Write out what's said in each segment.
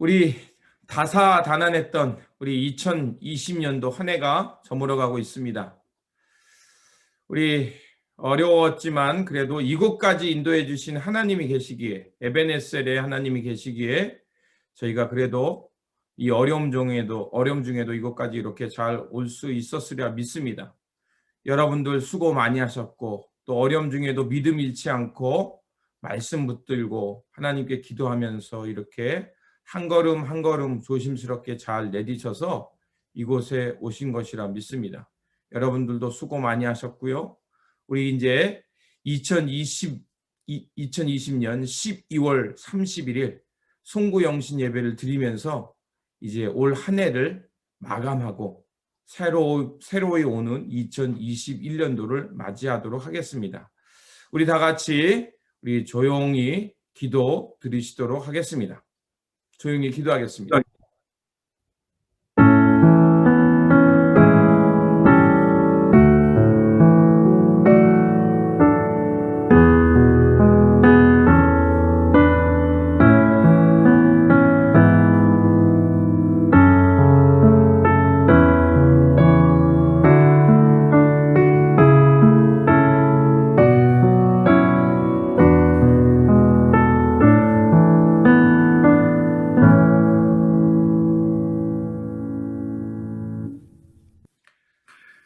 우리 다사다난했던 우리 2020년도 한 해가 저물어가고 있습니다. 우리 어려웠지만 그래도 이곳까지 인도해 주신 하나님이 계시기에, 에베네셀의 하나님이 계시기에 저희가 그래도 이 어려움 중에도 이곳까지 이렇게 잘 올 수 있었으리라 믿습니다. 여러분들 수고 많이 하셨고, 또 어려움 중에도 믿음 잃지 않고 말씀 붙들고 하나님께 기도하면서 이렇게 한 걸음 한 걸음 조심스럽게 잘 내디셔서 이곳에 오신 것이라 믿습니다. 여러분들도 수고 많이 하셨고요. 우리 이제 2020년 12월 31일 송구영신 예배를 드리면서 이제 올 한 해를 마감하고 새로이 오는 2021년도를 맞이하도록 하겠습니다. 우리 다 같이 우리 조용히 기도 드리시도록 하겠습니다. 조용히 기도하겠습니다.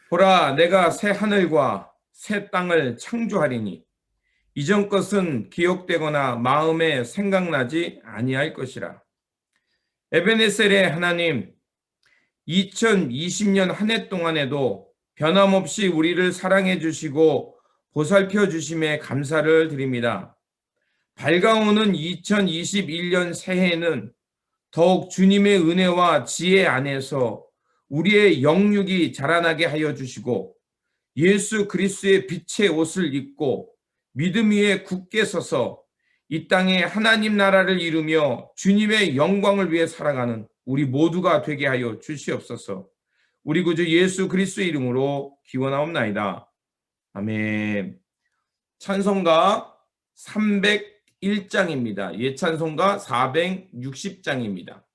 보라, 내가 새 하늘과 새 땅을 창조하리니 이전 것은 기억되거나 마음에 생각나지 아니할 것이라. 에베네셀의 하나님, 2020년 한 해 동안에도 변함없이 우리를 사랑해 주시고 보살펴 주심에 감사를 드립니다. 밝아오는 2021년 새해에는 더욱 주님의 은혜와 지혜 안에서 우리의 영육이 자라나게 하여 주시고 예수 그리스도의 빛의 옷을 입고 믿음 위에 굳게 서서 이 땅에 하나님 나라를 이루며 주님의 영광을 위해 살아가는 우리 모두가 되게 하여 주시옵소서. 우리 구주 예수 그리스도의 이름으로 기원하옵나이다. 아멘. 찬송가 301장입니다. 예찬송가 460장입니다.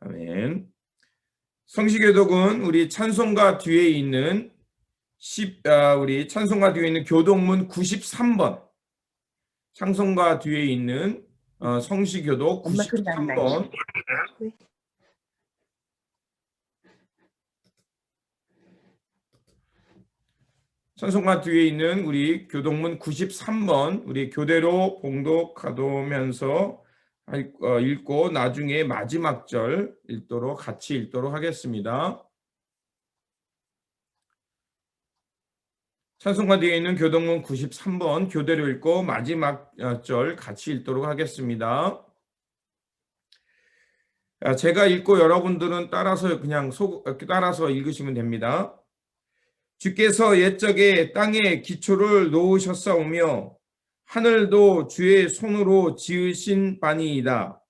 아멘. 성시교독은 우리 찬송가 뒤에 있는 교독문 93번, 찬송가 뒤에 있는 성시교독 93번, 찬송가 뒤에 있는 우리 교동문 93번 우리 교대로 봉독하면서 읽고 나중에 마지막 절 같이 읽도록 하겠습니다. 찬송가 뒤에 있는 교동문 93번 교대로 읽고 마지막 절 같이 읽도록 하겠습니다. 제가 읽고 여러분들은 따라서 읽으시면 됩니다. 주께서 옛적에 땅에 기초를 놓으셨사오며 하늘도 주의 손으로 지으신 바니이다.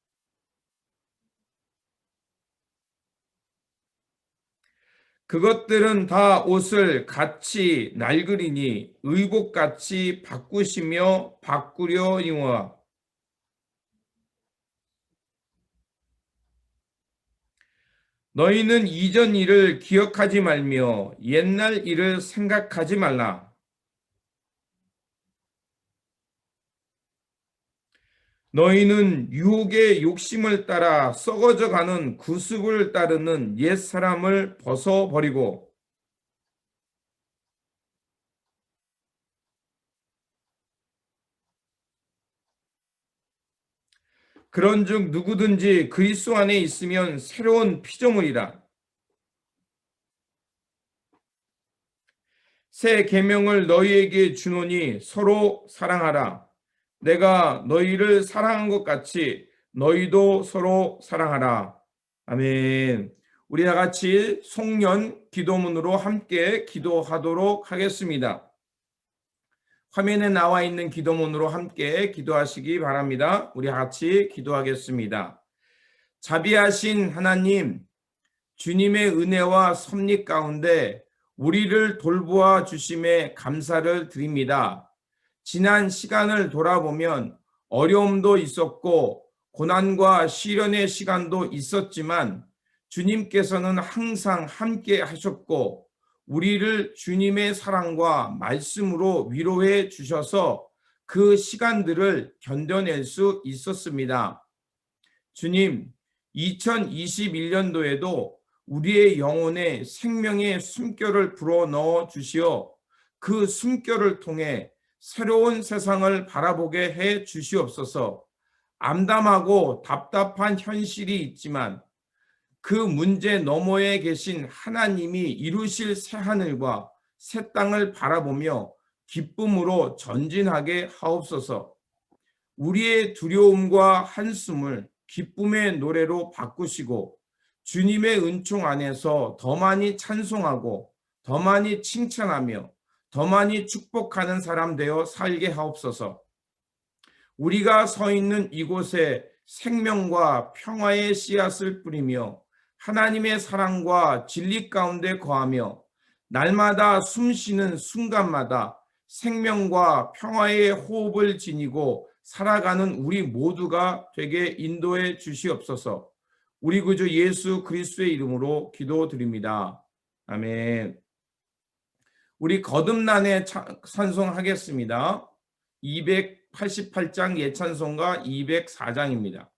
그것들은 다 옷을 같이 낡으리니 의복같이 바꾸시며 바꾸려니와 너희는 이전 일을 기억하지 말며 옛날 일을 생각하지 말라. 너희는 유혹의 욕심을 따라 썩어져 가는 구습을 따르는 옛사람을 벗어버리고 그런즉 누구든지 그리스도 안에 있으면 새로운 피조물이라. 새 계명을 너희에게 주노니 서로 사랑하라. 내가 너희를 사랑한 것 같이 너희도 서로 사랑하라. 아멘. 우리 다 같이 송년 기도문으로 함께 기도하도록 하겠습니다. 화면에 나와 있는 기도문으로 함께 기도하시기 바랍니다. 우리 같이 기도하겠습니다. 자비하신 하나님, 주님의 은혜와 섭리 가운데 우리를 돌보아 주심에 감사를 드립니다. 지난 시간을 돌아보면 어려움도 있었고 고난과 시련의 시간도 있었지만 주님께서는 항상 함께 하셨고 우리를 주님의 사랑과 말씀으로 위로해 주셔서 그 시간들을 견뎌낼 수 있었습니다. 주님, 2021년도에도 우리의 영혼에 생명의 숨결을 불어넣어 주시어 그 숨결을 통해 새로운 세상을 바라보게 해 주시옵소서. 암담하고 답답한 현실이 있지만 그 문제 너머에 계신 하나님이 이루실 새하늘과 새 땅을 바라보며 기쁨으로 전진하게 하옵소서. 우리의 두려움과 한숨을 기쁨의 노래로 바꾸시고 주님의 은총 안에서 더 많이 찬송하고 더 많이 칭찬하며 더 많이 축복하는 사람 되어 살게 하옵소서. 우리가 서 있는 이곳에 생명과 평화의 씨앗을 뿌리며 하나님의 사랑과 진리 가운데 거하며 날마다 숨쉬는 순간마다 생명과 평화의 호흡을 지니고 살아가는 우리 모두가 되게 인도해 주시옵소서. 우리 구주 예수 그리스도의 이름으로 기도드립니다. 아멘. 우리 거듭난의 찬송하겠습니다. 288장 예찬송가 204장입니다.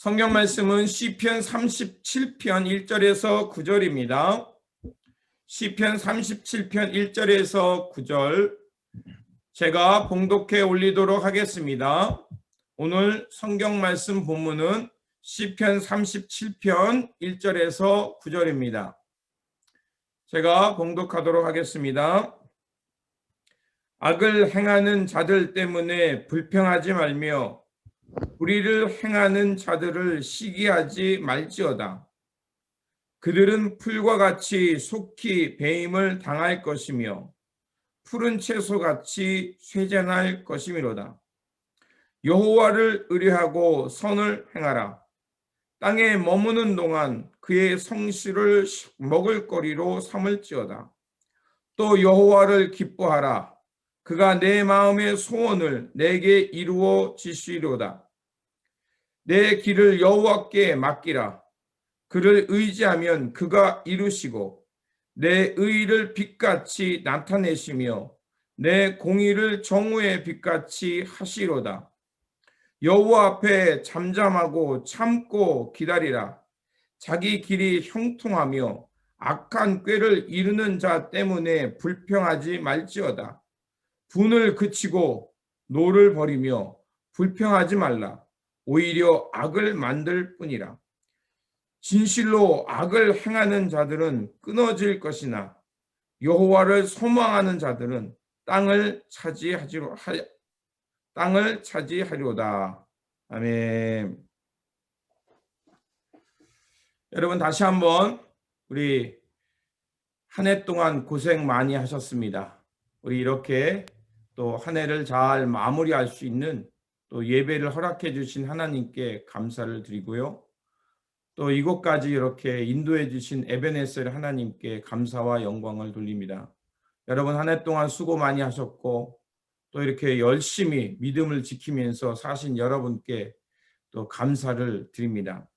성경 말씀은 시편 37편 1절에서 9절입니다. 시편 37편 1절에서 9절 제가 봉독해 올리도록 하겠습니다. 오늘 성경 말씀 본문은 시편 37편 1절에서 9절입니다. 제가 봉독하도록 하겠습니다. 악을 행하는 자들 때문에 불평하지 말며 불의를 행하는 자들을 시기하지 말지어다. 그들은 풀과 같이 속히 배임을 당할 것이며 푸른 채소같이 쇠잔할 것이미로다. 여호와를 의뢰하고 선을 행하라. 땅에 머무는 동안 그의 성실을 먹을 거리로 삼을지어다. 또 여호와를 기뻐하라. 그가 내 마음의 소원을 내게 이루어 주시리로다. 내 길을 여호와께 맡기라. 그를 의지하면 그가 이루시고 내 의를 빛같이 나타내시며 내 공의를 정오의 빛같이 하시로다. 여호와 앞에 잠잠하고 참고 기다리라. 자기 길이 형통하며 악한 꾀를 이루는 자 때문에 불평하지 말지어다. 분을 그치고 노를 버리며 불평하지 말라. 오히려 악을 만들 뿐이라. 진실로 악을 행하는 자들은 끊어질 것이나 여호와를 소망하는 자들은 땅을 차지하리로다. 아멘. 여러분 다시 한번 우리 한 해 동안 고생 많이 하셨습니다. 우리 이렇게 또 한 해를 잘 마무리할 수 있는 또 예배를 허락해 주신 하나님께 감사를 드리고요. 또 이곳까지 이렇게 인도해 주신 에베네셀 하나님께 감사와 영광을 돌립니다. 여러분 한 해 동안 수고 많이 하셨고 또 이렇게 열심히 믿음을 지키면서 사신 여러분께 또 감사를 드립니다.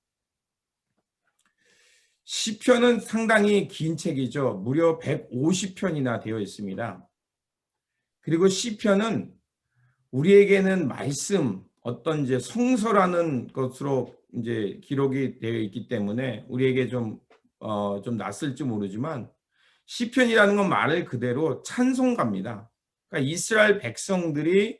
시편은 상당히 긴 책이죠. 무려 150편이나 되어 있습니다. 그리고 시편은 우리에게는 말씀, 어떤 이제 성서라는 것으로 이제 기록이 되어 있기 때문에 우리에게 좀 낯설지 모르지만 시편이라는 건 말 그대로 찬송가입니다. 그러니까 이스라엘 백성들이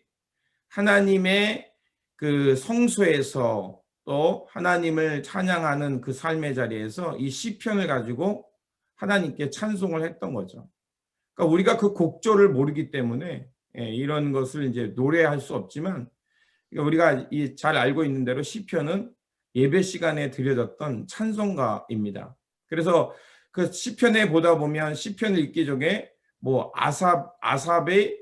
하나님의 그 성소에서 또 하나님을 찬양하는 그 삶의 자리에서 이 시편을 가지고 하나님께 찬송을 했던 거죠. 그러니까 우리가 그 곡조를 모르기 때문에 이런 것을 이제 노래할 수 없지만 우리가 잘 알고 있는 대로 시편은 예배 시간에 드려졌던 찬송가입니다. 그래서 그 시편에 보다 보면 시편을 읽기 전에 뭐 아삽의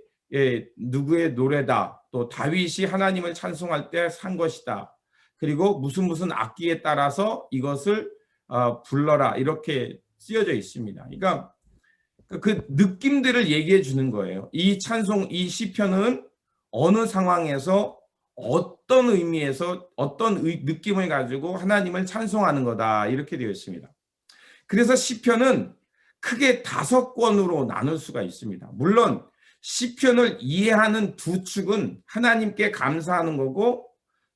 누구의 노래다, 또 다윗이 하나님을 찬송할 때 산 것이다, 그리고 무슨 악기에 따라서 이것을 불러라 이렇게 쓰여져 있습니다. 그러니까 그 느낌들을 얘기해 주는 거예요. 이 찬송, 이 시편은 어느 상황에서 어떤 의미에서 어떤 느낌을 가지고 하나님을 찬송하는 거다 이렇게 되어 있습니다. 그래서 시편은 크게 5권으로 나눌 수가 있습니다. 물론 시편을 이해하는 두 축은 하나님께 감사하는 거고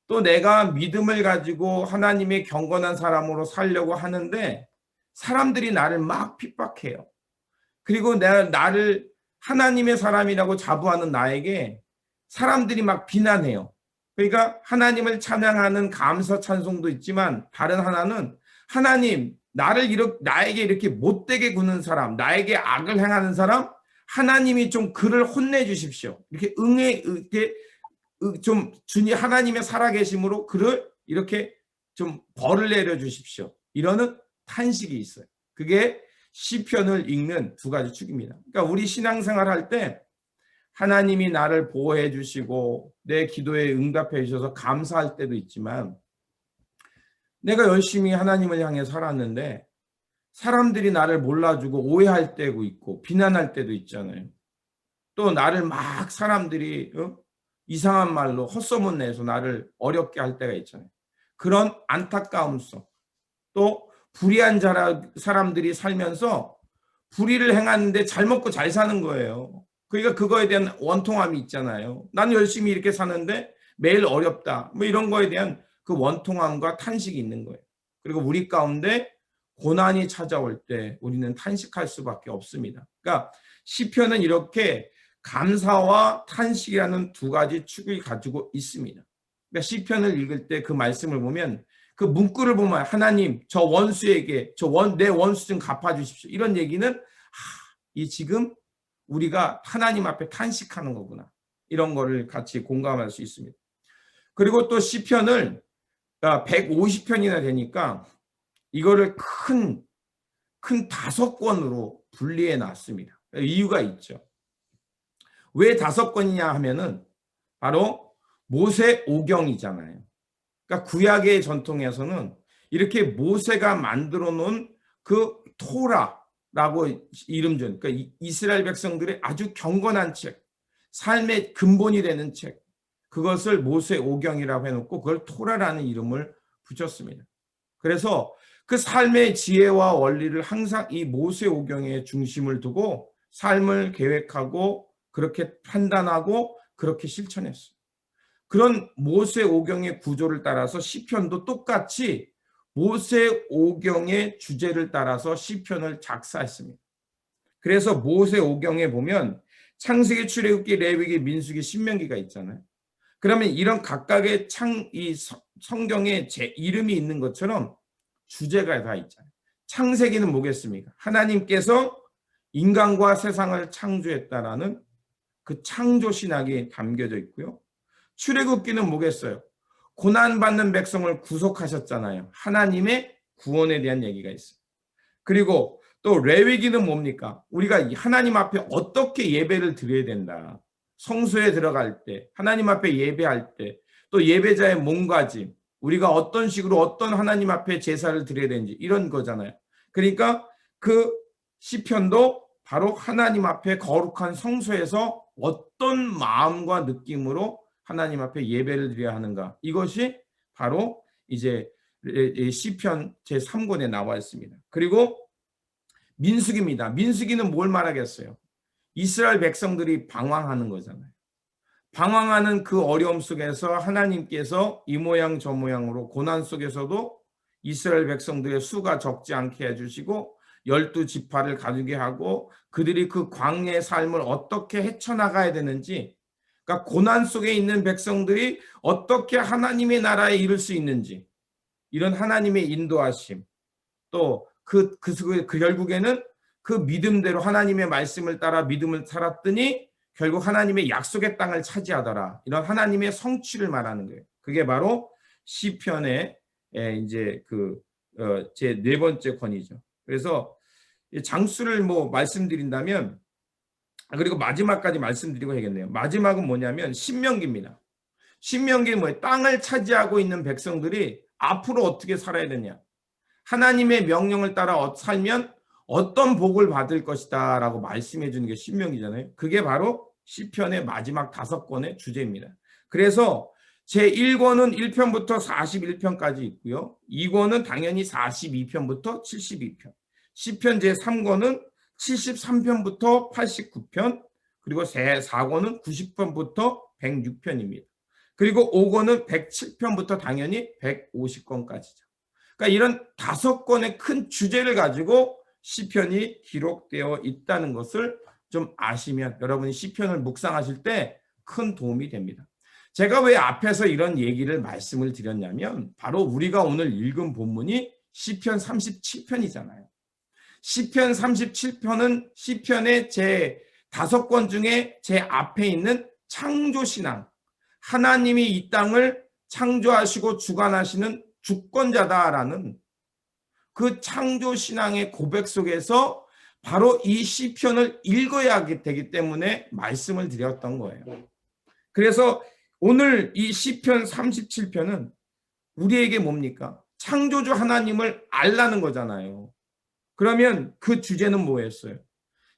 또 내가 믿음을 가지고 하나님의 경건한 사람으로 살려고 하는데 사람들이 나를 막 핍박해요. 그리고 나를 하나님의 사람이라고 자부하는 나에게 사람들이 막 비난해요. 그러니까 하나님을 찬양하는 감사 찬송도 있지만 다른 하나는 하나님 나에게 이렇게 못되게 구는 사람, 나에게 악을 행하는 사람, 하나님이 좀 그를 혼내 주십시오. 이렇게 좀 주님 하나님의 살아계심으로 그를 이렇게 좀 벌을 내려 주십시오. 이러는 탄식이 있어요. 그게 시편을 읽는 두 가지 축입니다. 그러니까 우리 신앙생활 할 때 하나님이 나를 보호해 주시고 내 기도에 응답해 주셔서 감사할 때도 있지만 내가 열심히 하나님을 향해 살았는데 사람들이 나를 몰라주고 오해할 때도 있고 비난할 때도 있잖아요. 또 나를 막 사람들이 이상한 말로 헛소문 내서 나를 어렵게 할 때가 있잖아요. 그런 안타까움 속, 또 불의한 사람들이 살면서 불의를 행하는데 잘 먹고 잘 사는 거예요. 그러니까 그거에 대한 원통함이 있잖아요. 난 열심히 이렇게 사는데 매일 어렵다. 뭐 이런 거에 대한 그 원통함과 탄식이 있는 거예요. 그리고 우리 가운데 고난이 찾아올 때 우리는 탄식할 수밖에 없습니다. 그러니까 시편은 이렇게 감사와 탄식이라는 두 가지 축을 가지고 있습니다. 그러니까 시편을 읽을 때 그 말씀을 보면 그 문구를 보면 하나님 저 원수에게 내 원수 좀 갚아주십시오. 이런 얘기는 이 지금 우리가 하나님 앞에 탄식하는 거구나. 이런 거를 같이 공감할 수 있습니다. 그리고 또 시편을 150편이나 되니까 이거를 큰 5권으로 분리해 놨습니다. 이유가 있죠. 왜 5권이냐 하면은 바로 모세 오경이잖아요. 그러니까 구약의 전통에서는 이렇게 모세가 만들어 놓은 그 토라라고 이름 준, 그러니까 이스라엘 백성들의 아주 경건한 책, 삶의 근본이 되는 책, 그것을 모세 오경이라고 해놓고 그걸 토라라는 이름을 붙였습니다. 그래서 그 삶의 지혜와 원리를 항상 이 모세 오경에 중심을 두고 삶을 계획하고 그렇게 판단하고 그렇게 실천했어요. 그런 모세 오경의 구조를 따라서 시편도 똑같이 모세 오경의 주제를 따라서 시편을 작사했습니다. 그래서 모세 오경에 보면 창세기, 출애굽기, 레위기, 민수기, 신명기가 있잖아요. 그러면 이런 각각의 이 성경에 제 이름이 있는 것처럼 주제가 다 있잖아요. 창세기는 뭐겠습니까? 하나님께서 인간과 세상을 창조했다라는 그 창조 신학이 담겨져 있고요. 출애굽기는 뭐겠어요? 고난받는 백성을 구속하셨잖아요. 하나님의 구원에 대한 얘기가 있어요. 그리고 또 레위기는 뭡니까? 우리가 하나님 앞에 어떻게 예배를 드려야 된다. 성소에 들어갈 때, 하나님 앞에 예배할 때, 또 예배자의 몸가짐, 우리가 어떤 식으로 어떤 하나님 앞에 제사를 드려야 되는지 이런 거잖아요. 그러니까 그 시편도 바로 하나님 앞에 거룩한 성소에서 어떤 마음과 느낌으로 하나님 앞에 예배를 드려야 하는가. 이것이 바로 이제 시편 제3권에 나와 있습니다. 그리고 민수기입니다. 민수기는 뭘 말하겠어요? 이스라엘 백성들이 방황하는 거잖아요. 방황하는 그 어려움 속에서 하나님께서 이 모양 저 모양으로 고난 속에서도 이스라엘 백성들의 수가 적지 않게 해주시고 12지파를 가지게 하고 그들이 그 광야의 삶을 어떻게 헤쳐나가야 되는지, 그러니까 고난 속에 있는 백성들이 어떻게 하나님의 나라에 이를 수 있는지, 이런 하나님의 인도하심, 또 그 결국에는 그 믿음대로 하나님의 말씀을 따라 믿음을 살았더니 결국 하나님의 약속의 땅을 차지하더라. 이런 하나님의 성취를 말하는 거예요. 그게 바로 시편의 이제 제 4번째 권이죠. 그래서 장수를 뭐 말씀드린다면, 그리고 마지막까지 말씀드리고 해야겠네요. 마지막은 뭐냐면 신명기입니다. 신명기는 뭐예요? 땅을 차지하고 있는 백성들이 앞으로 어떻게 살아야 되냐. 하나님의 명령을 따라 살면 어떤 복을 받을 것이다 라고 말씀해 주는 게 신명기잖아요. 그게 바로 시편의 마지막 5권의 주제입니다. 그래서 제1권은 1편부터 41편까지 있고요. 2권은 당연히 42편부터 72편. 시편 제3권은 73편부터 89편, 그리고 4권은 90편부터 106편입니다. 그리고 5권은 107편부터 당연히 150권까지죠. 그러니까 이런 5권의 큰 주제를 가지고 시편이 기록되어 있다는 것을 좀 아시면 여러분이 시편을 묵상하실 때 큰 도움이 됩니다. 제가 왜 앞에서 이런 얘기를 말씀을 드렸냐면 바로 우리가 오늘 읽은 본문이 시편 37편이잖아요. 시편 37편은 시편의 제 5권 중에 제 앞에 있는 창조신앙, 하나님이 이 땅을 창조하시고 주관하시는 주권자다라는 그 창조신앙의 고백 속에서 바로 이 시편을 읽어야 되기 때문에 말씀을 드렸던 거예요. 그래서 오늘 이 시편 37편은 우리에게 뭡니까? 창조주 하나님을 알라는 거잖아요. 그러면 그 주제는 뭐였어요?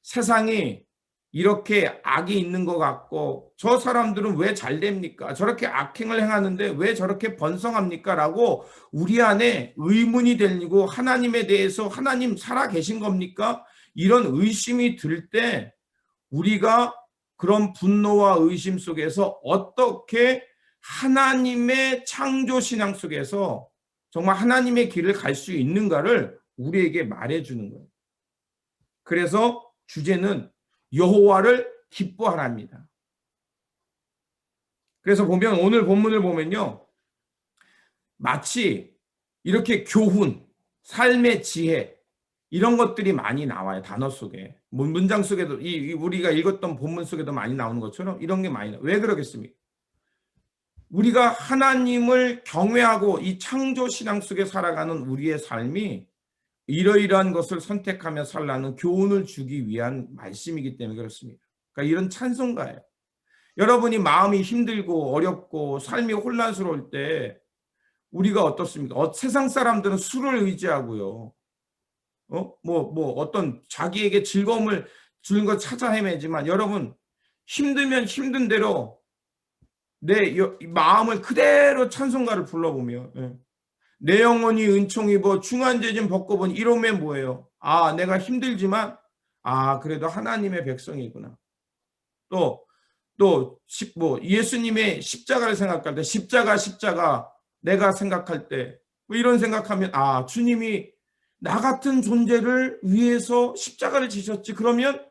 세상이 이렇게 악이 있는 것 같고 저 사람들은 왜 잘 됩니까? 저렇게 악행을 행하는데 왜 저렇게 번성합니까? 라고 우리 안에 의문이 들고 하나님에 대해서 하나님 살아 계신 겁니까? 이런 의심이 들 때 우리가 그런 분노와 의심 속에서 어떻게 하나님의 창조 신앙 속에서 정말 하나님의 길을 갈 수 있는가를 우리에게 말해주는 거예요. 그래서 주제는 여호와를 기뻐하랍니다. 그래서 보면 오늘 본문을 보면요, 마치 이렇게 교훈, 삶의 지혜 이런 것들이 많이 나와요. 단어 속에, 문장 속에도, 우리가 읽었던 본문 속에도 많이 나오는 것처럼 이런 게 많이 나와요. 왜 그러겠습니까? 우리가 하나님을 경외하고 이 창조 신앙 속에 살아가는 우리의 삶이 이러이러한 것을 선택하며 살라는 교훈을 주기 위한 말씀이기 때문에 그렇습니다. 그러니까 이런 찬송가예요. 여러분이 마음이 힘들고 어렵고 삶이 혼란스러울 때 우리가 어떻습니까? 세상 사람들은 술을 의지하고요. 어떤 자기에게 즐거움을 주는 것 찾아 헤매지만 여러분, 힘들면 힘든 대로 내 마음을 그대로 찬송가를 불러보며, 내 영혼이 은총 입어 중한죄진 벗고본 이러면 뭐예요? 아, 내가 힘들지만 그래도 하나님의 백성이구나. 또 예수님의 십자가를 생각할 때 십자가 내가 생각할 때 이런 생각하면 주님이 나 같은 존재를 위해서 십자가를 지셨지. 그러면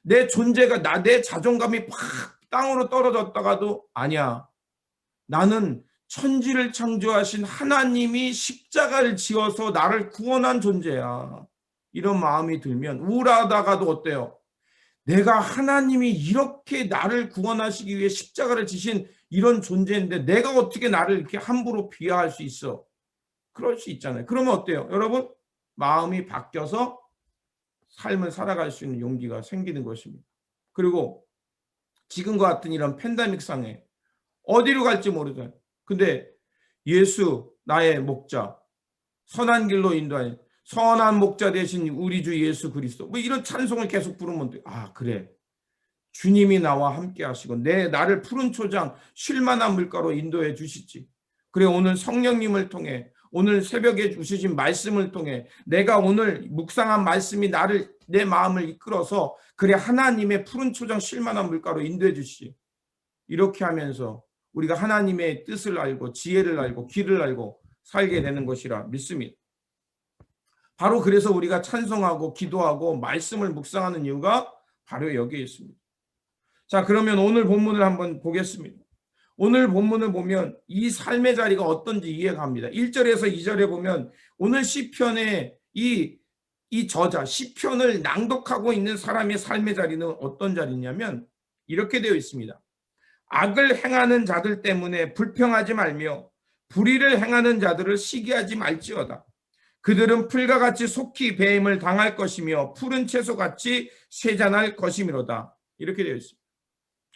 내 존재가 내 자존감이 팍 땅으로 떨어졌다가도 아니야. 나는 천지를 창조하신 하나님이 십자가를 지어서 나를 구원한 존재야. 이런 마음이 들면 우울하다가도 어때요? 내가 하나님이 이렇게 나를 구원하시기 위해 십자가를 지신 이런 존재인데 내가 어떻게 나를 이렇게 함부로 비하할 수 있어? 그럴 수 있잖아요. 그러면 어때요? 여러분, 마음이 바뀌어서 삶을 살아갈 수 있는 용기가 생기는 것입니다. 그리고 지금과 같은 이런 팬데믹 상에 어디로 갈지 모르잖아요. 근데 예수 나의 목자, 선한 길로 인도하는 선한 목자 되신 우리 주 예수 그리스도, 이런 찬송을 계속 부르면 돼. 그래, 주님이 나와 함께 하시고 나를 푸른 초장 쉴만한 물가로 인도해 주시지. 그래, 오늘 성령님을 통해 오늘 새벽에 주신 말씀을 통해 내가 오늘 묵상한 말씀이 내 마음을 이끌어서 그래, 하나님의 푸른 초장 쉴만한 물가로 인도해 주시지. 이렇게 하면서 우리가 하나님의 뜻을 알고 지혜를 알고 길을 알고 살게 되는 것이라 믿습니다. 바로 그래서 우리가 찬송하고 기도하고 말씀을 묵상하는 이유가 바로 여기에 있습니다. 자, 그러면 오늘 본문을 한번 보겠습니다. 오늘 본문을 보면 이 삶의 자리가 어떤지 이해가 갑니다. 1절에서 2절에 보면 오늘 시편의 이 저자, 시편을 낭독하고 있는 사람의 삶의 자리는 어떤 자리냐면 이렇게 되어 있습니다. 악을 행하는 자들 때문에 불평하지 말며 불의를 행하는 자들을 시기하지 말지어다. 그들은 풀과 같이 속히 배임을 당할 것이며 푸른 채소같이 쇠잔할 것이미로다. 이렇게 되어 있습니다.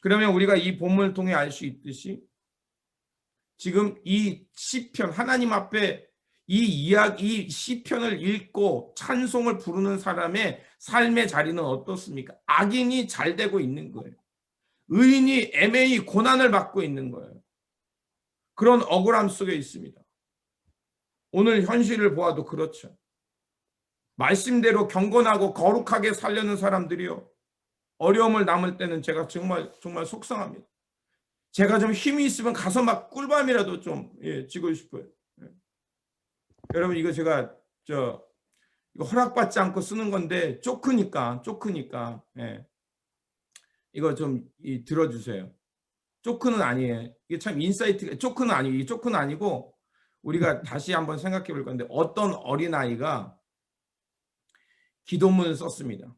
그러면 우리가 이 본문을 통해 알 수 있듯이 지금 이 시편, 하나님 앞에 이 시편을 읽고 찬송을 부르는 사람의 삶의 자리는 어떻습니까? 악인이 잘 되고 있는 거예요. 의인이 애매히 고난을 받고 있는 거예요. 그런 억울함 속에 있습니다. 오늘 현실을 보아도 그렇죠. 말씀대로 경건하고 거룩하게 살려는 사람들이요, 어려움을 남을 때는 제가 정말 속상합니다. 제가 좀 힘이 있으면 가서 막 꿀밤이라도 좀 지고 싶어요. 여러분, 이거 제가 이거 허락받지 않고 쓰는 건데 쪼크니까 이거 좀 들어주세요. 쪼크는 아니에요. 이게 참 인사이트가, 쪼크는 아니고, 이 쪼크는 아니고 우리가 다시 한번 생각해 볼 건데 어떤 어린아이가 기도문을 썼습니다.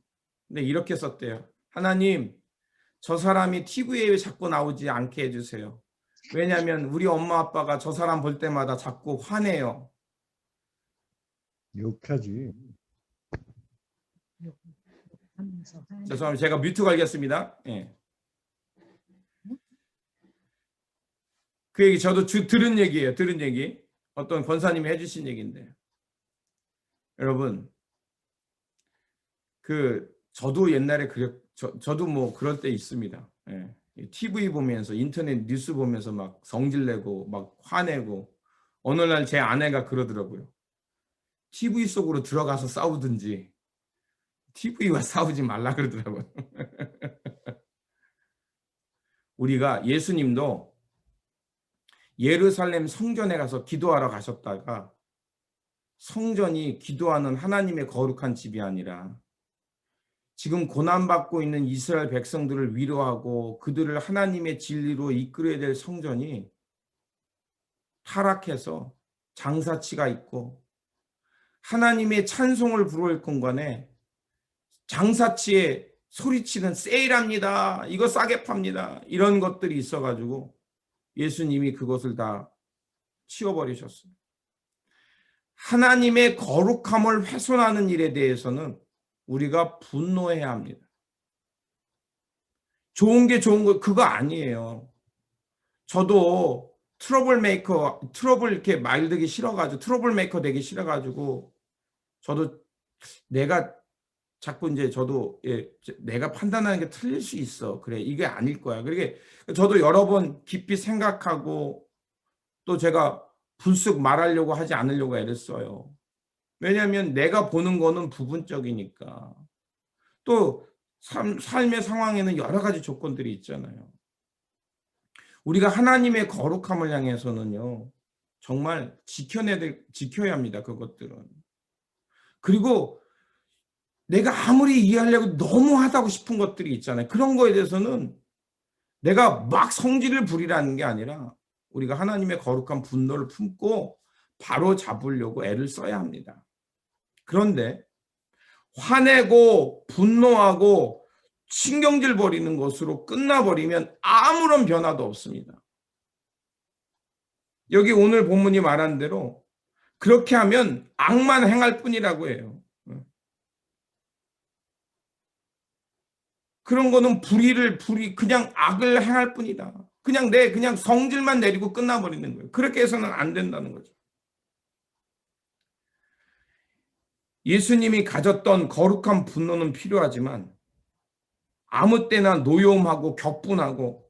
근데 이렇게 썼대요. 하나님, 저 사람이 TV에 자꾸 나오지 않게 해주세요. 왜냐하면 우리 엄마 아빠가 저 사람 볼 때마다 자꾸 화내요. 욕하지. 죄송합니다. 제가 뮤트 걸겠습니다. 그 얘기 저도 들은 얘기예요. 들은 얘기. 어떤 권사님이 해주신 얘기인데, 여러분, 저도 옛날에 저도 뭐 그럴 때 있습니다. TV 보면서, 인터넷 뉴스 보면서 막 성질내고 막 화내고, 어느 날 제 아내가 그러더라고요. TV 속으로 들어가서 싸우든지 TV와 싸우지 말라 그러더라고요. 우리가 예수님도 예루살렘 성전에 가서 기도하러 가셨다가 성전이 기도하는 하나님의 거룩한 집이 아니라 지금 고난받고 있는 이스라엘 백성들을 위로하고 그들을 하나님의 진리로 이끌어야 될 성전이 타락해서 장사치가 있고 하나님의 찬송을 부를 공간에 장사치에 소리치는 세일합니다. 이거 싸게 팝니다. 이런 것들이 있어가지고 예수님이 그것을 다 치워버리셨어요. 하나님의 거룩함을 훼손하는 일에 대해서는 우리가 분노해야 합니다. 좋은 게 좋은 거 그거 아니에요. 저도 트러블 이렇게 말되기 싫어가지고 트러블 메이커 되기 싫어가지고 저도 내가 자꾸 이제 저도 내가 판단하는 게 틀릴 수 있어. 그래 이게 아닐 거야. 그러게 저도 여러 번 깊이 생각하고 또 제가 불쑥 말하려고 하지 않으려고 애를 써요. 왜냐하면 내가 보는 거는 부분적이니까. 또 삶의 상황에는 여러 가지 조건들이 있잖아요. 우리가 하나님의 거룩함을 향해서는요. 정말 지켜야 합니다. 그것들은. 그리고 내가 아무리 이해하려고 너무 하다고 싶은 것들이 있잖아요. 그런 거에 대해서는 내가 막 성질을 부리라는 게 아니라 우리가 하나님의 거룩한 분노를 품고 바로 잡으려고 애를 써야 합니다. 그런데 화내고 분노하고 신경질 버리는 것으로 끝나버리면 아무런 변화도 없습니다. 여기 오늘 본문이 말한 대로 그렇게 하면 악만 행할 뿐이라고 해요. 그런 거는 그냥 악을 행할 뿐이다. 그냥 성질만 내리고 끝나버리는 거예요. 그렇게 해서는 안 된다는 거죠. 예수님이 가졌던 거룩한 분노는 필요하지만 아무 때나 노여움하고 격분하고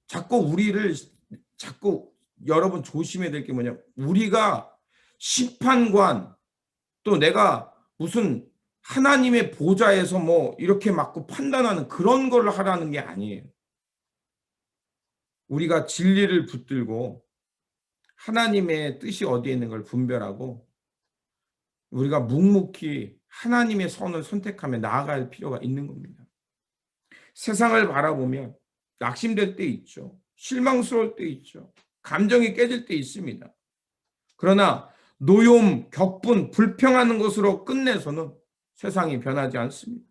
자꾸 여러분 조심해야 될 게 뭐냐. 우리가 심판관 또 내가 무슨 하나님의 보좌에서 뭐 이렇게 맞고 판단하는 그런 걸 하라는 게 아니에요. 우리가 진리를 붙들고 하나님의 뜻이 어디에 있는 걸 분별하고 우리가 묵묵히 하나님의 선을 선택하며 나아갈 필요가 있는 겁니다. 세상을 바라보면 낙심될 때 있죠. 실망스러울 때 있죠. 감정이 깨질 때 있습니다. 그러나 노여움, 격분, 불평하는 것으로 끝내서는 세상이 변하지 않습니다.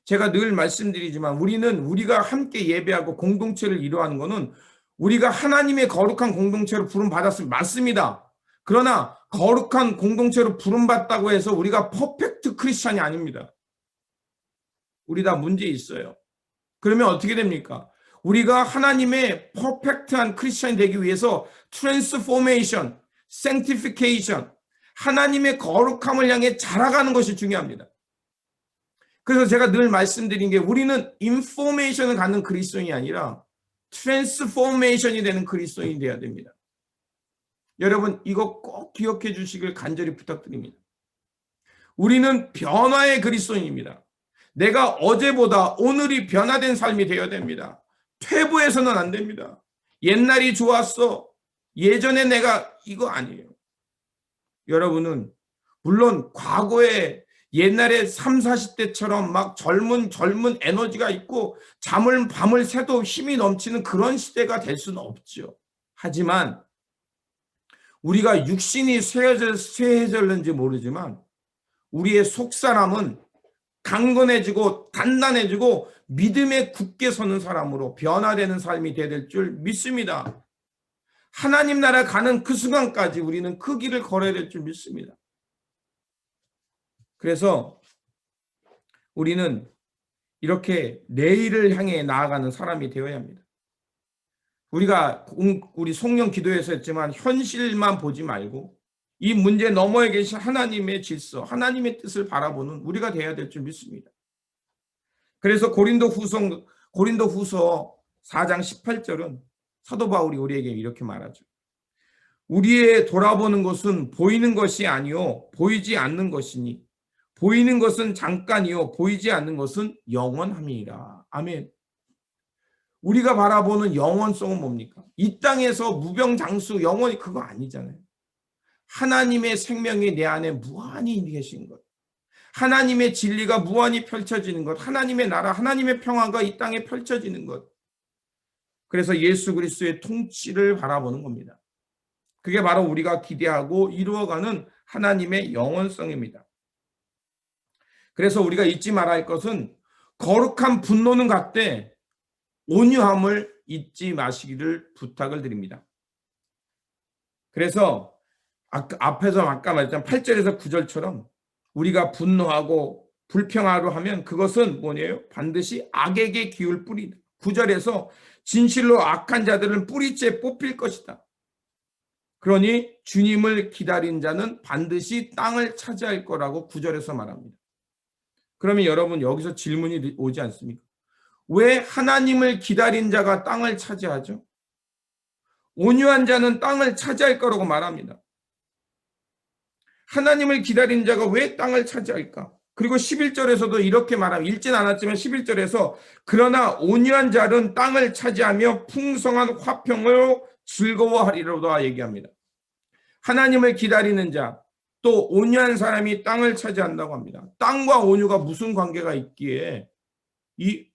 제가 늘 말씀드리지만 우리가 함께 예배하고 공동체를 이루어하는 것은 우리가 하나님의 거룩한 공동체로 부름받았으면 맞습니다. 그러나 거룩한 공동체로 부름받다고 해서 우리가 퍼펙트 크리스찬이 아닙니다. 우리 다 문제 있어요. 그러면 어떻게 됩니까? 우리가 하나님의 퍼펙트한 크리스찬이 되기 위해서 트랜스포메이션, 생티피케이션, 하나님의 거룩함을 향해 자라가는 것이 중요합니다. 그래서 제가 늘 말씀드린 게 우리는 인포메이션을 갖는 그리스도인이 아니라 트랜스포메이션이 되는 그리스도인이 되어야 됩니다. 여러분 이거 꼭 기억해 주시길 간절히 부탁드립니다. 우리는 변화의 그리스도인입니다. 내가 어제보다 오늘이 변화된 삶이 되어야 됩니다. 퇴보해서는 안 됩니다. 옛날이 좋았어. 예전에 내가 이거 아니에요. 여러분은 물론 과거에 옛날에 30, 40대처럼 막 젊은 에너지가 있고 밤을 새도 힘이 넘치는 그런 시대가 될 수는 없죠. 하지만 우리가 육신이 쇠해졌는지 모르지만 우리의 속사람은 강건해지고 단단해지고 믿음에 굳게 서는 사람으로 변화되는 삶이 되어야 될 줄 믿습니다. 하나님 나라 가는 그 순간까지 우리는 그 길을 걸어야 될 줄 믿습니다. 그래서 우리는 이렇게 내일을 향해 나아가는 사람이 되어야 합니다. 우리 송년 기도에서 했지만 현실만 보지 말고 이 문제 너머에 계신 하나님의 질서, 하나님의 뜻을 바라보는 우리가 되어야 될 줄 믿습니다. 그래서 고린도후서 4장 18절은 사도 바울이 우리에게 이렇게 말하죠. 우리의 돌아보는 것은 보이는 것이 아니요 보이지 않는 것이니 보이는 것은 잠깐이요 보이지 않는 것은 영원함이라. 아멘. 우리가 바라보는 영원성은 뭡니까? 이 땅에서 무병장수 영원히 그거 아니잖아요. 하나님의 생명이 내 안에 무한히 계신 것. 하나님의 진리가 무한히 펼쳐지는 것. 하나님의 나라, 하나님의 평화가 이 땅에 펼쳐지는 것. 그래서 예수 그리스도의 통치를 바라보는 겁니다. 그게 바로 우리가 기대하고 이루어가는 하나님의 영원성입니다. 그래서 우리가 잊지 말아야 할 것은 거룩한 분노는 갖되 온유함을 잊지 마시기를 부탁을 드립니다. 그래서 앞에서 아까 말했던 8절에서 9절처럼 우리가 분노하고 불평하려 하면 그것은 뭐예요? 반드시 악에게 기울 뿌리다. 9절에서 진실로 악한 자들은 뿌리째 뽑힐 것이다. 그러니 주님을 기다린 자는 반드시 땅을 차지할 거라고 9절에서 말합니다. 그러면 여러분 여기서 질문이 오지 않습니까? 왜 하나님을 기다린 자가 땅을 차지하죠? 온유한 자는 땅을 차지할 거라고 말합니다. 하나님을 기다린 자가 왜 땅을 차지할까? 그리고 11절에서도 이렇게 말합니다. 읽진 않았지만 11절에서 그러나 온유한 자는 땅을 차지하며 풍성한 화평으로 즐거워하리로다 얘기합니다. 하나님을 기다리는 자, 또 온유한 사람이 땅을 차지한다고 합니다. 땅과 온유가 무슨 관계가 있기에 이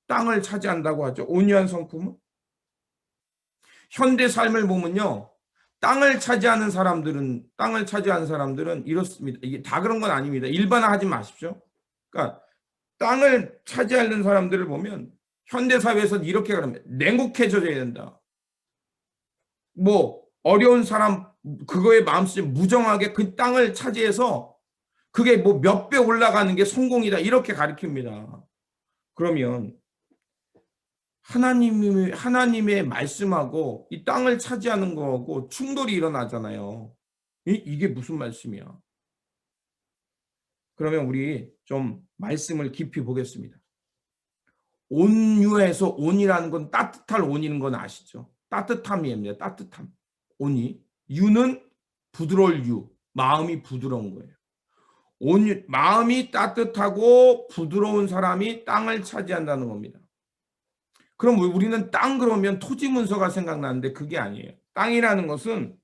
땅을 차지한다고 하죠? 온유한 성품은? 현대 삶을 보면요. 땅을 차지하는 사람들은 이렇습니다. 이게 다 그런 건 아닙니다. 일반화하지 마십시오. 그러니까 땅을 차지하는 사람들을 보면 현대 사회에서 이렇게 그럽니다. 냉혹해져야 된다. 뭐 어려운 사람 그거에 마음속에 무정하게 그 땅을 차지해서 그게 뭐 몇 배 올라가는 게 성공이다 이렇게 가르칩니다. 그러면 하나님의 말씀하고 이 땅을 차지하는 거하고 충돌이 일어나잖아요. 이게 무슨 말씀이야? 그러면 우리 좀 말씀을 깊이 보겠습니다. 온유에서 온이라는 건 따뜻할 온이는 건 아시죠? 따뜻함이입니다. 따뜻함. 온이. 유는 부드러울 유. 마음이 부드러운 거예요. 온유, 마음이 따뜻하고 부드러운 사람이 땅을 차지한다는 겁니다. 그럼 우리는 땅 그러면 토지 문서가 생각나는데 그게 아니에요. 땅이라는 것은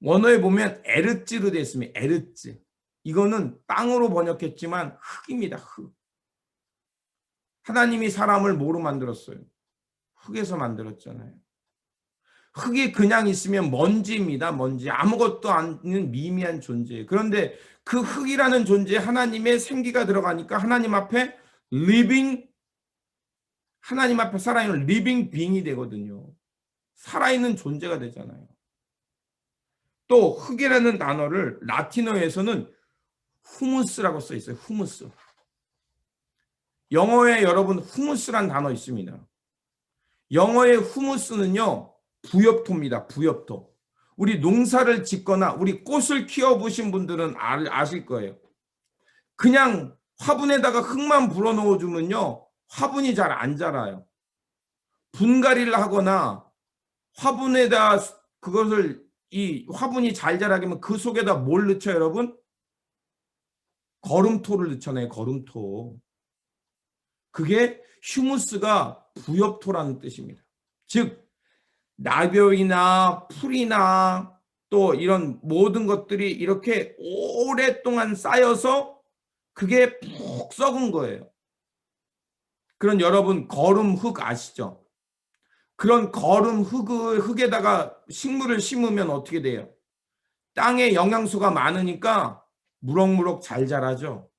원어에 보면 에르츠로 되어 있습니다. 에르츠. 이거는 땅으로 번역했지만 흙입니다. 흙. 하나님이 사람을 뭐로 만들었어요? 흙에서 만들었잖아요. 흙이 그냥 있으면 먼지입니다. 먼지. 아무것도 아닌 미미한 존재예요. 그런데 그 흙이라는 존재에 하나님의 생기가 들어가니까 하나님 앞에 하나님 앞에 살아있는 리빙 빙이 되거든요. 살아있는 존재가 되잖아요. 또 흙이라는 단어를 라틴어에서는 후무스라고 써 있어요. 후무스. 영어에 여러분 후무스란 단어 있습니다. 영어의 후무스는요. 부엽토입니다. 부엽토. 우리 농사를 짓거나 우리 꽃을 키워보신 분들은 아실 거예요. 그냥 화분에다가 흙만 불어넣어 주면요. 화분이 잘 안 자라요. 분갈이를 하거나 화분에다 그것을 이 화분이 잘 자라게 하면 그 속에다 뭘 넣죠, 여러분? 거름토를 넣잖아요. 거름토. 그게 휴무스가 부엽토라는 뜻입니다. 즉 낙엽이나 풀이나 또 이런 모든 것들이 이렇게 오랫동안 쌓여서 그게 푹 썩은 거예요. 그런 여러분 거름 흙 아시죠? 그런 거름 흙에다가 식물을 심으면 어떻게 돼요? 땅에 영양소가 많으니까 무럭무럭 잘 자라죠?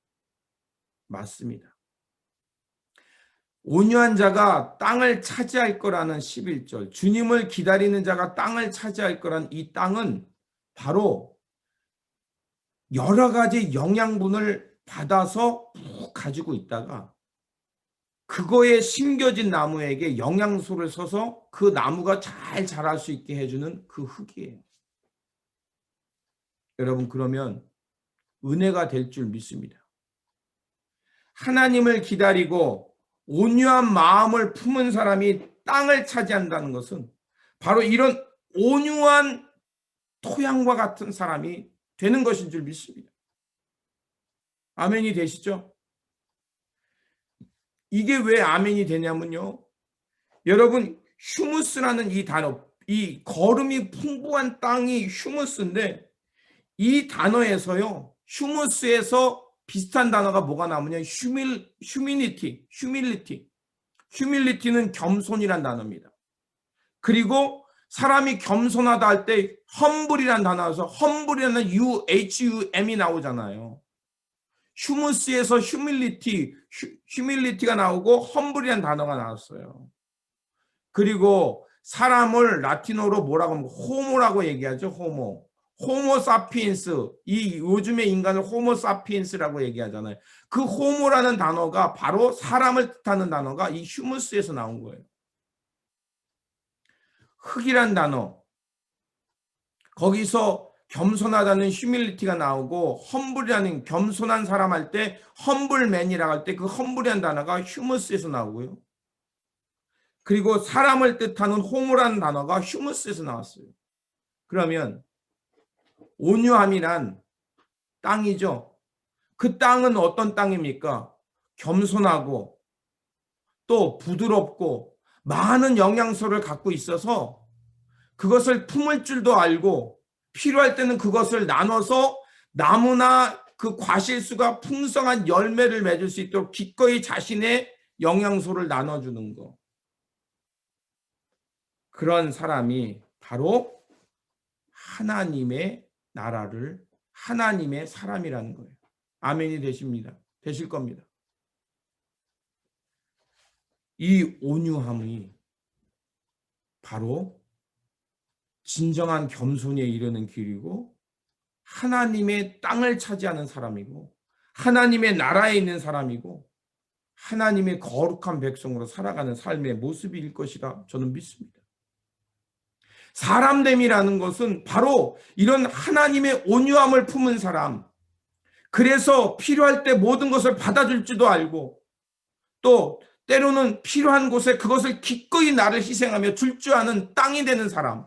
맞습니다. 온유한 자가 땅을 차지할 거라는 11절, 주님을 기다리는 자가 땅을 차지할 거라는 이 땅은 바로 여러 가지 영양분을 받아서 푹 가지고 있다가 그거에 심겨진 나무에게 영양소를 써서 그 나무가 잘 자랄 수 있게 해주는 그 흙이에요. 여러분 그러면 은혜가 될 줄 믿습니다. 하나님을 기다리고 온유한 마음을 품은 사람이 땅을 차지한다는 것은 바로 이런 온유한 토양과 같은 사람이 되는 것인 줄 믿습니다. 아멘이 되시죠? 이게 왜 아멘이 되냐면요. 여러분, 휴무스라는 이 단어, 이 거름이 풍부한 땅이 휴무스인데, 이 단어에서요, 휴무스에서 비슷한 단어가 뭐가 나오냐? 휴밀리티는 겸손이란 단어입니다. 그리고 사람이 겸손하다 할 때 험블이란 단어에서 험블이라는 hum이 나오잖아요. 휴무스에서 휴밀리티가 나오고 험블이란 단어가 나왔어요. 그리고 사람을 라틴어로 뭐라고 하면 호모라고 얘기하죠. 호모 사피엔스. 이 요즘의 인간을 호모 사피엔스라고 얘기하잖아요. 그 호모라는 단어가 바로 사람을 뜻하는 단어가 이 휴무스에서 나온 거예요. 흙이란 단어, 거기서 겸손하다는 휴밀리티가 나오고, 험블이라는 겸손한 사람 할 때 험블맨이라고 할 때 그 험블이라는 단어가 휴무스에서 나오고요. 그리고 사람을 뜻하는 호모라는 단어가 휴무스에서 나왔어요. 그러면 온유함이란 땅이죠. 그 땅은 어떤 땅입니까? 겸손하고 또 부드럽고 많은 영양소를 갖고 있어서 그것을 품을 줄도 알고 필요할 때는 그것을 나눠서 나무나 그 과실수가 풍성한 열매를 맺을 수 있도록 기꺼이 자신의 영양소를 나눠주는 거. 그런 사람이 바로 하나님의 나라를, 하나님의 사람이라는 거예요. 아멘이 되실 겁니다. 이 온유함이 바로 진정한 겸손에 이르는 길이고, 하나님의 땅을 차지하는 사람이고, 하나님의 나라에 있는 사람이고, 하나님의 거룩한 백성으로 살아가는 삶의 모습일 것이라 저는 믿습니다. 사람됨이라는 것은 바로 이런 하나님의 온유함을 품은 사람, 그래서 필요할 때 모든 것을 받아줄 줄도 알고, 또 때로는 필요한 곳에 그것을 기꺼이 나를 희생하며 줄 줄 아는 땅이 되는 사람,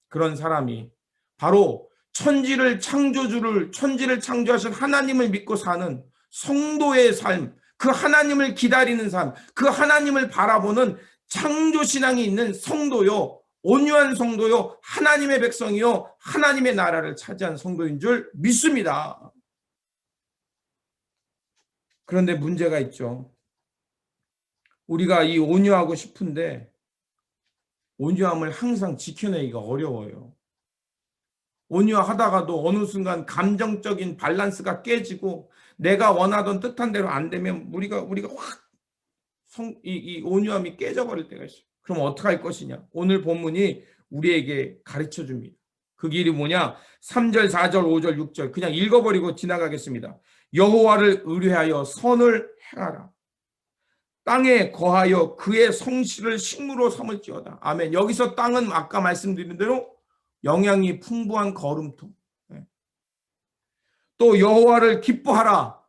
그런 사람이 바로 천지를 창조하신 하나님을 믿고 사는 성도의 삶, 그 하나님을 기다리는 삶, 그 하나님을 바라보는 창조신앙이 있는 성도요, 온유한 성도요, 하나님의 백성이요, 하나님의 나라를 차지한 성도인 줄 믿습니다. 그런데 문제가 있죠. 우리가 이 온유하고 싶은데 온유함을 항상 지켜내기가 어려워요. 온유하다가도 어느 순간 감정적인 밸런스가 깨지고 내가 원하던 뜻한 대로 안 되면 우리가 확 이 온유함이 깨져버릴 때가 있어요. 그럼 어떻게 할 것이냐? 오늘 본문이 우리에게 가르쳐 줍니다. 그 길이 뭐냐? 3절, 4절, 5절, 6절 그냥 읽어버리고 지나가겠습니다. 여호와를 의뢰하여 선을 행하라. 땅에 거하여 그의 성실을 식무로 삼을지어다. 아멘. 여기서 땅은 아까 말씀드린 대로 영양이 풍부한 거름토. 또 여호와를 기뻐하라.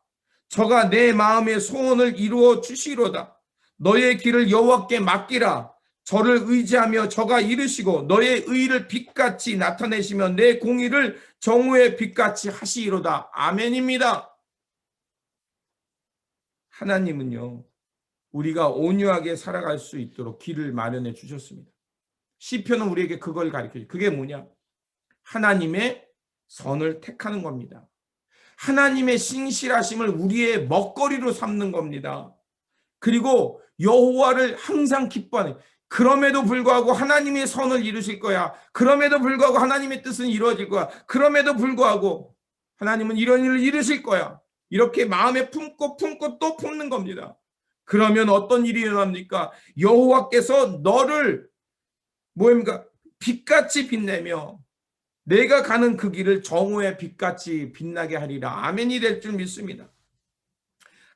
저가 내 마음의 소원을 이루어 주시리로다. 너의 길을 여호와께 맡기라. 저를 의지하며 저가 이르시고 너의 의를 빛같이 나타내시며 내 공의를 정오의 빛같이 하시리로다. 아멘입니다. 하나님은요, 우리가 온유하게 살아갈 수 있도록 길을 마련해 주셨습니다. 시편은 우리에게 그걸 가르쳐요. 그게 뭐냐? 하나님의 선을 택하는 겁니다. 하나님의 신실하심을 우리의 먹거리로 삼는 겁니다. 그리고 여호와를 항상 기뻐하는, 그럼에도 불구하고 하나님의 선을 이루실 거야. 그럼에도 불구하고 하나님의 뜻은 이루어질 거야. 그럼에도 불구하고 하나님은 이런 일을 이루실 거야. 이렇게 마음에 품고 또 품는 겁니다. 그러면 어떤 일이 일어납니까? 여호와께서 너를 뭐입니까? 빛같이 빛내며 내가 가는 그 길을 정오의 빛같이 빛나게 하리라. 아멘이 될 줄 믿습니다.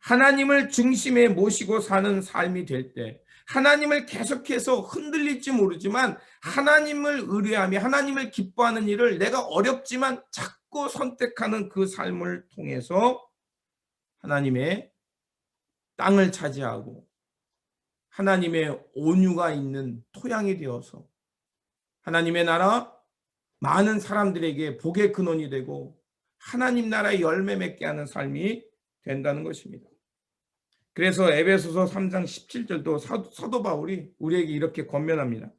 하나님을 중심에 모시고 사는 삶이 될 때 하나님을 계속해서 흔들릴지 모르지만 하나님을 의뢰하며 하나님을 기뻐하는 일을 내가 어렵지만 자꾸 선택하는 그 삶을 통해서 하나님의 땅을 차지하고 하나님의 온유가 있는 토양이 되어서 하나님의 나라 많은 사람들에게 복의 근원이 되고 하나님 나라의 열매 맺게 하는 삶이 된다는 것입니다. 그래서 에베소서 3장 17절도 사도 바울이 우리에게 이렇게 권면합니다.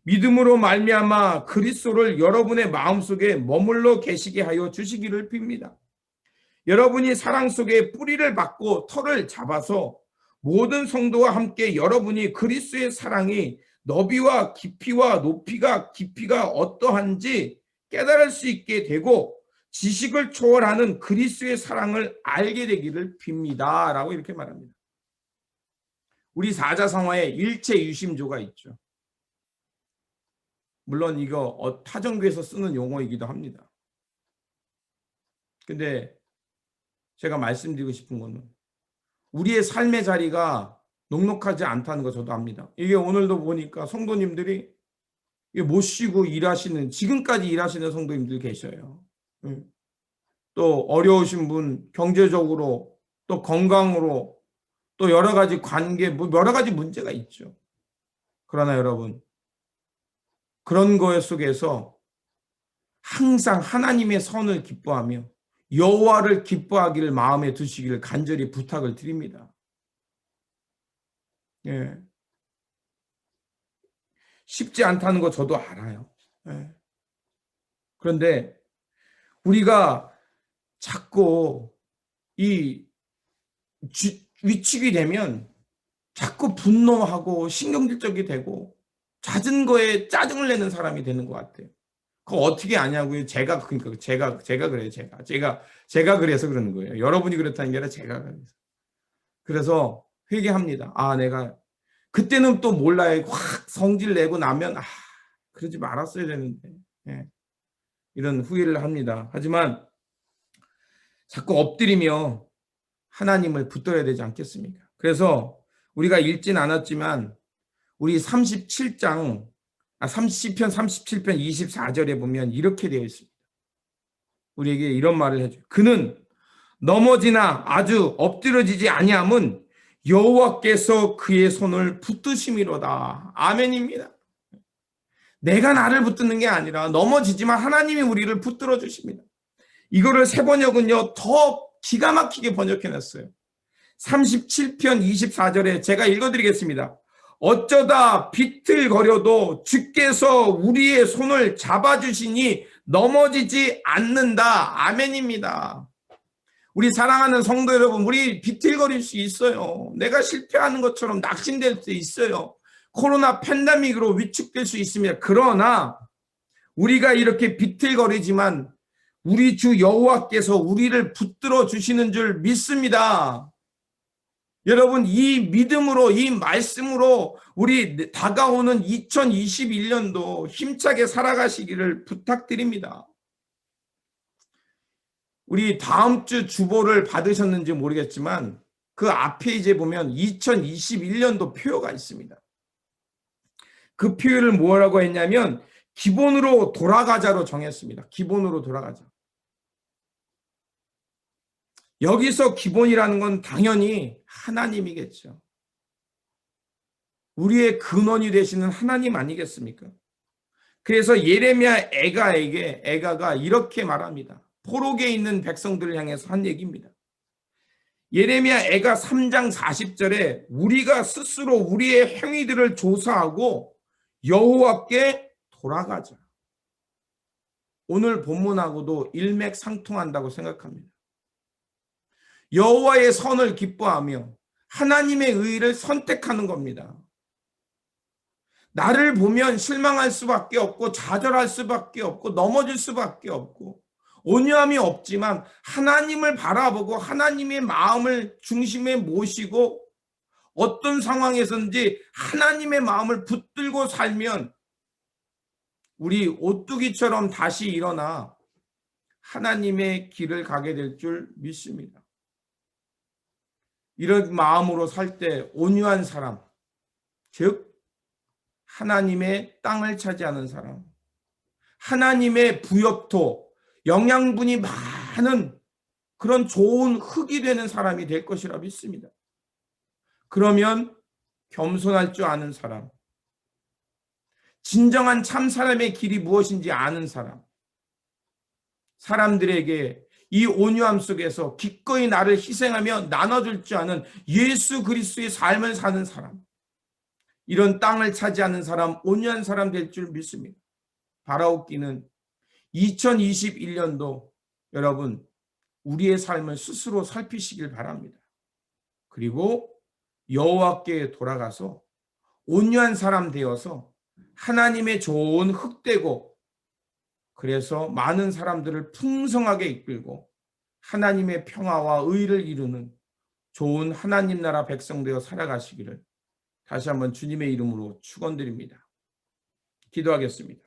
믿음으로 말미암아 그리스도를 여러분의 마음속에 머물러 계시게 하여 주시기를 빕니다. 여러분이 사랑 속에 뿌리를 받고 털을 잡아서 모든 성도와 함께 여러분이 그리스도의 사랑이 너비와 깊이와 높이가 깊이가 어떠한지 깨달을 수 있게 되고 지식을 초월하는 그리스도의 사랑을 알게 되기를 빕니다. 라고 이렇게 말합니다. 우리 사자성어에 일체 유심조가 있죠. 물론 이거 타정교에서 쓰는 용어이기도 합니다. 근데 제가 말씀드리고 싶은 거는 우리의 삶의 자리가 녹록하지 않다는 거 저도 압니다. 이게 오늘도 보니까 성도님들이 못 쉬고 일하시는, 지금까지 일하시는 성도님들 계셔요. 또 어려우신 분, 경제적으로, 또 건강으로, 또 여러 가지 관계, 여러 가지 문제가 있죠. 그러나 여러분, 그런 거 속에서 항상 하나님의 선을 기뻐하며 여호와를 기뻐하기를 마음에 두시기를 간절히 부탁을 드립니다. 예. 쉽지 않다는 거 저도 알아요. 예. 그런데 우리가 자꾸 위축이 되면 자꾸 분노하고 신경질적이 되고 잦은 거에 짜증을 내는 사람이 되는 것 같아요. 그거 어떻게 아냐고요? 제가 그래요. 제가 그래서 그러는 거예요. 여러분이 그렇다는 게 아니라 제가 그래서. 그래서 회개합니다. 내가 그때는 또 몰라요. 확 성질 내고 나면 그러지 말았어야 되는데. 예. 이런 후회를 합니다. 하지만 자꾸 엎드리며 하나님을 붙들어야 되지 않겠습니까? 그래서 우리가 읽진 않았지만 우리 30편 37편 24절에 보면 이렇게 되어 있습니다. 우리에게 이런 말을 해줘요. 그는 넘어지나 아주 엎드러지지 아니함은 여호와께서 그의 손을 붙드심이로다. 아멘입니다. 내가 나를 붙드는 게 아니라 넘어지지만 하나님이 우리를 붙들어 주십니다. 이거를 세번역은요 더 기가 막히게 번역해놨어요. 37편 24절에 제가 읽어드리겠습니다. 어쩌다 비틀거려도 주께서 우리의 손을 잡아주시니 넘어지지 않는다. 아멘입니다. 우리 사랑하는 성도 여러분, 우리 비틀거릴 수 있어요. 내가 실패하는 것처럼 낙심될 수 있어요. 코로나 팬데믹으로 위축될 수 있습니다. 그러나 우리가 이렇게 비틀거리지만 우리 주 여호와께서 우리를 붙들어 주시는 줄 믿습니다. 여러분, 이 믿음으로, 이 말씀으로 우리 다가오는 2021년도 힘차게 살아가시기를 부탁드립니다. 우리 다음 주 주보를 받으셨는지 모르겠지만 그 앞에 이제 보면 2021년도 표가 있습니다. 그 표를 뭐라고 했냐면 기본으로 돌아가자로 정했습니다. 기본으로 돌아가자. 여기서 기본이라는 건 당연히 하나님이겠죠. 우리의 근원이 되시는 하나님 아니겠습니까? 그래서 예레미야 애가가 이렇게 말합니다. 포로기에 있는 백성들을 향해서 한 얘기입니다. 예레미야 애가 3장 40절에 우리가 스스로 우리의 행위들을 조사하고 여호와께 돌아가자. 오늘 본문하고도 일맥상통한다고 생각합니다. 여호와의 선을 기뻐하며 하나님의 의를 선택하는 겁니다. 나를 보면 실망할 수밖에 없고 좌절할 수밖에 없고 넘어질 수밖에 없고 온유함이 없지만 하나님을 바라보고 하나님의 마음을 중심에 모시고 어떤 상황에서든지 하나님의 마음을 붙들고 살면 우리 오뚜기처럼 다시 일어나 하나님의 길을 가게 될 줄 믿습니다. 이런 마음으로 살 때 온유한 사람, 즉 하나님의 땅을 차지하는 사람, 하나님의 부엽토, 영양분이 많은 그런 좋은 흙이 되는 사람이 될 것이라 믿습니다. 그러면 겸손할 줄 아는 사람, 진정한 참 사람의 길이 무엇인지 아는 사람, 사람들에게 이 온유함 속에서 기꺼이 나를 희생하며 나눠줄 줄 아는 예수 그리스도의 삶을 사는 사람, 이런 땅을 차지하는 사람, 온유한 사람 될 줄 믿습니다. 바라옵기는 2021년도 여러분 우리의 삶을 스스로 살피시길 바랍니다. 그리고 여호와께 돌아가서 온유한 사람 되어서 하나님의 좋은 흙되고, 그래서 많은 사람들을 풍성하게 이끌고 하나님의 평화와 의를 이루는 좋은 하나님 나라 백성 되어 살아가시기를 다시 한번 주님의 이름으로 축원드립니다. 기도하겠습니다.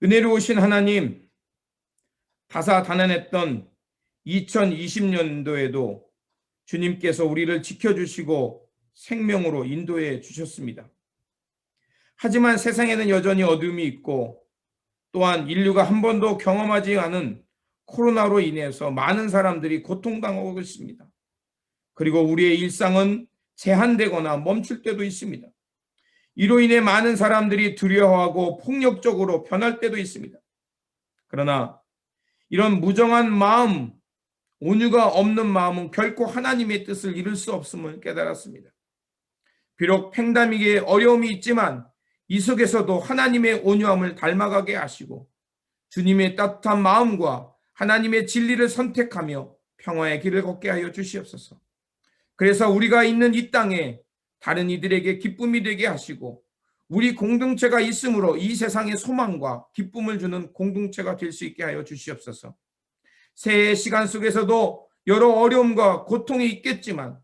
은혜로우신 하나님, 다사다난했던 2020년도에도 주님께서 우리를 지켜주시고 생명으로 인도해 주셨습니다. 하지만 세상에는 여전히 어둠이 있고, 또한 인류가 한 번도 경험하지 않은 코로나로 인해서 많은 사람들이 고통당하고 있습니다. 그리고 우리의 일상은 제한되거나 멈출 때도 있습니다. 이로 인해 많은 사람들이 두려워하고 폭력적으로 변할 때도 있습니다. 그러나 이런 무정한 마음, 온유가 없는 마음은 결코 하나님의 뜻을 이룰 수 없음을 깨달았습니다. 비록 팽담이기에 어려움이 있지만 이 속에서도 하나님의 온유함을 닮아가게 하시고 주님의 따뜻한 마음과 하나님의 진리를 선택하며 평화의 길을 걷게 하여 주시옵소서. 그래서 우리가 있는 이 땅에 다른 이들에게 기쁨이 되게 하시고 우리 공동체가 있으므로 이 세상의 소망과 기쁨을 주는 공동체가 될 수 있게 하여 주시옵소서. 새해 시간 속에서도 여러 어려움과 고통이 있겠지만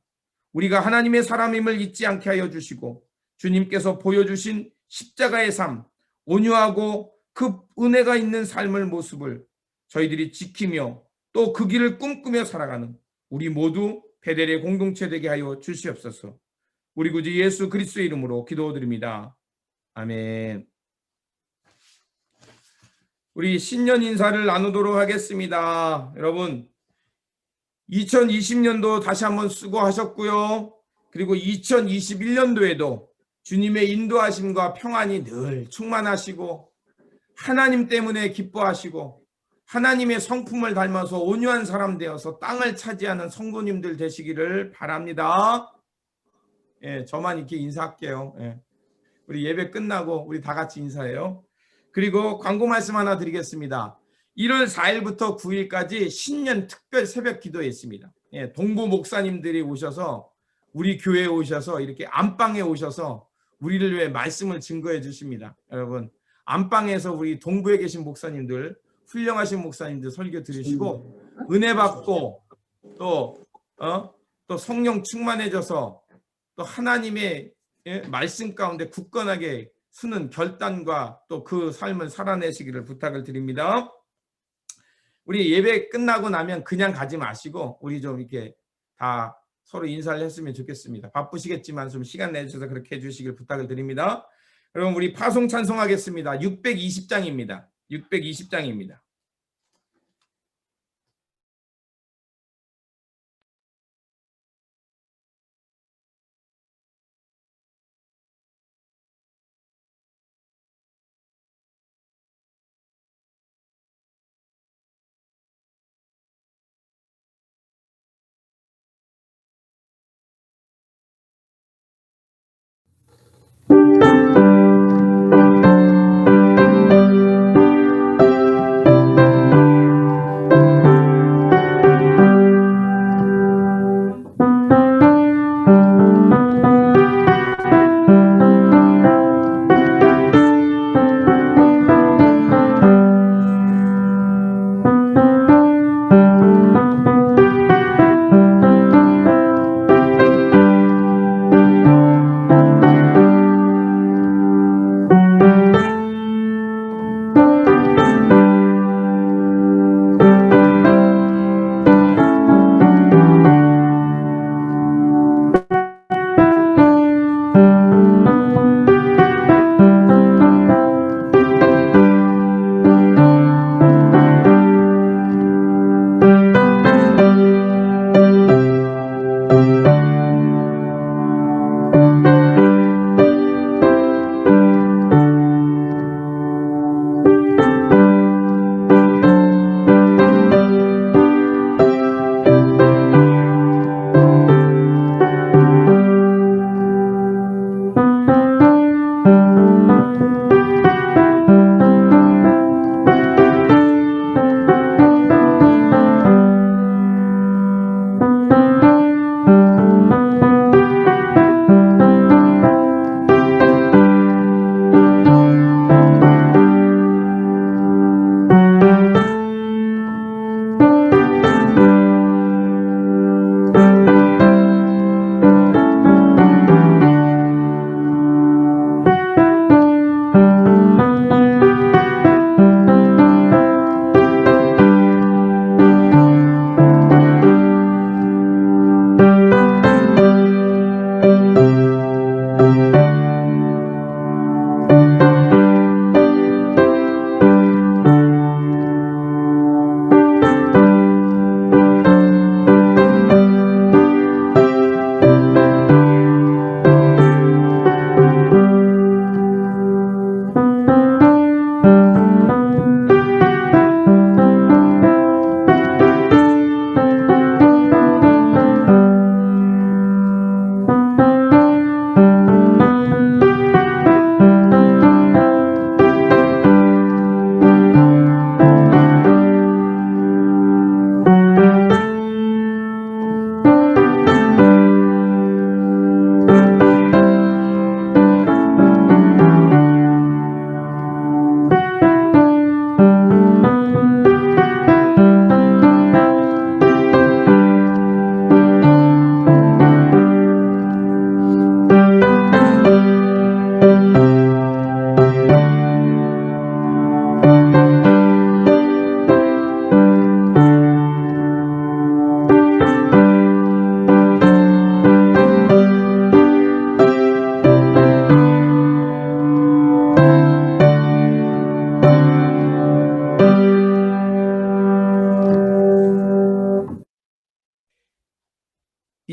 우리가 하나님의 사람임을 잊지 않게 하여 주시고 주님께서 보여주신 십자가의 삶, 온유하고 그 은혜가 있는 삶의 모습을 저희들이 지키며 또 그 길을 꿈꾸며 살아가는 우리 모두 베델의 공동체 되게 하여 주시옵소서. 우리 구주 예수 그리스도의 이름으로 기도드립니다. 아멘. 우리 신년 인사를 나누도록 하겠습니다. 여러분 2020년도 다시 한번 수고하셨고요. 그리고 2021년도에도 주님의 인도하심과 평안이 늘 충만하시고 하나님 때문에 기뻐하시고 하나님의 성품을 닮아서 온유한 사람 되어서 땅을 차지하는 성도님들 되시기를 바랍니다. 예, 저만 이렇게 인사할게요. 예. 우리 예배 끝나고 우리 다 같이 인사해요. 그리고 광고 말씀 하나 드리겠습니다. 1월 4일부터 9일까지 신년 특별 새벽 기도회 있습니다. 예, 동부 목사님들이 오셔서 우리 교회에 오셔서 이렇게 안방에 오셔서 우리를 위해 말씀을 증거해 주십니다. 여러분 안방에서 우리 동부에 계신 목사님들, 훌륭하신 목사님들 설교 들으시고 은혜 받고 또 성령 충만해져서 또 하나님의 말씀 가운데 굳건하게 서는 결단과 또 그 삶을 살아내시기를 부탁을 드립니다. 우리 예배 끝나고 나면 그냥 가지 마시고 우리 좀 이렇게 다 서로 인사를 했으면 좋겠습니다. 바쁘시겠지만 좀 시간 내주셔서 그렇게 해주시길 부탁을 드립니다. 여러분 우리 파송 찬송하겠습니다. 620장입니다. 620장입니다.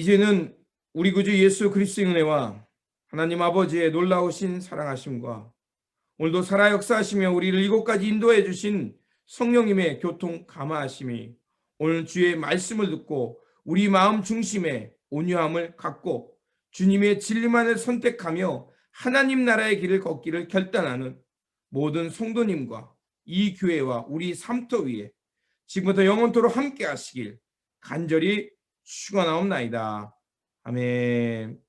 이제는 우리 구주 예수 그리스도의 은혜와 하나님 아버지의 놀라우신 사랑하심과 오늘도 살아 역사하시며 우리를 이곳까지 인도해 주신 성령님의 교통 감화하심이 오늘 주의 말씀을 듣고 우리 마음 중심에 온유함을 갖고 주님의 진리만을 선택하며 하나님 나라의 길을 걷기를 결단하는 모든 성도님과 이 교회와 우리 삶터 위에 지금부터 영원토록 함께 하시길 간절히 축원하옵나이다. 아멘.